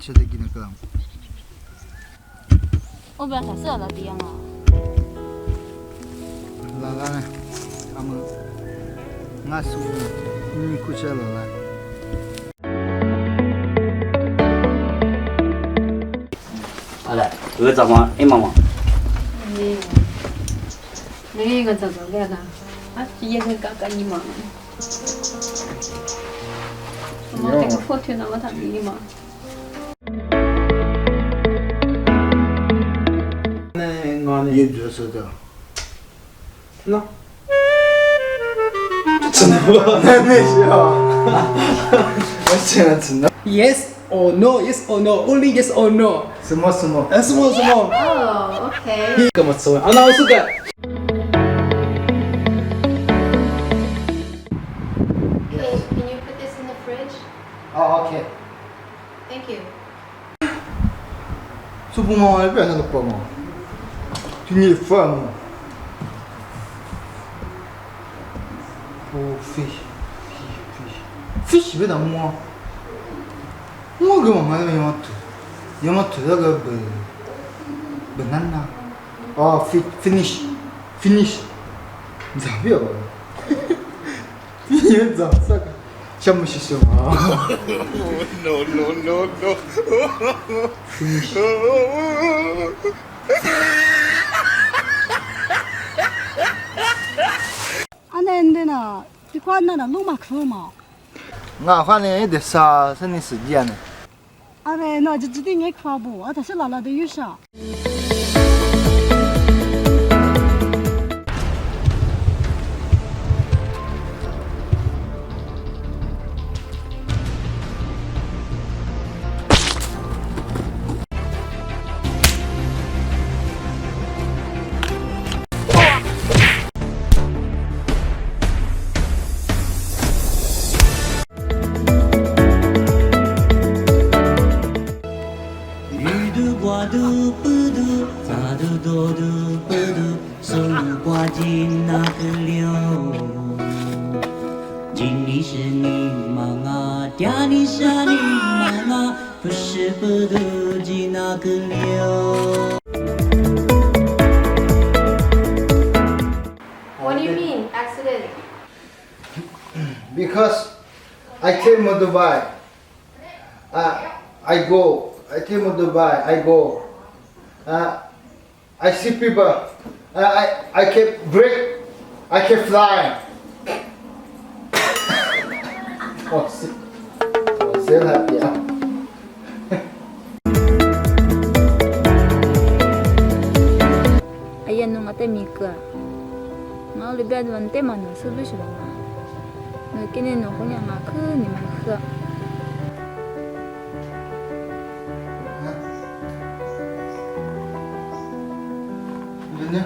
cerita kelam. Oh biasa sih ada tiang ah. Lala ne, kamu ngasuh ni kucing lala. Ada, gue sama mama. Ini kan tak boleh kan? Asyik yang kakak ni mah. Mama tengok foto nama tak ni mah.也就是的。那真的吗？没事啊，我现在真的。Yes or no? Yes or no? Only yes or no? 什么什么？什么什么？ Oh, okay. 干嘛吃完？啊，那我是个。Can you put this in the fridge? 哦，OK。 Thank you. Subuh mau apa yang lupa mau? Ini fun. Oh, fish 别当摸。我给妈妈那要么涂那个banana。哦，finish。你咋不要了？你咋这个？项目是什么 No.？finish。안에는 비관나는 너무 크마. 나反正得啥省点时间呢。 아래 나 지금 내 과부, 아 다시 라라도 유사.今里是你忙啊，家里是你忙啊，不是不得及那个流。 What do you mean, accident? Because I came to Dubai. I came to Dubai. I go. I see people. I can break. I can fly. Oh, still happy. Ayan nung ate Mika. Nga libya duwan te man na sabi siya nga. Nagkinin no ko niya nga ka ni man ka. Ini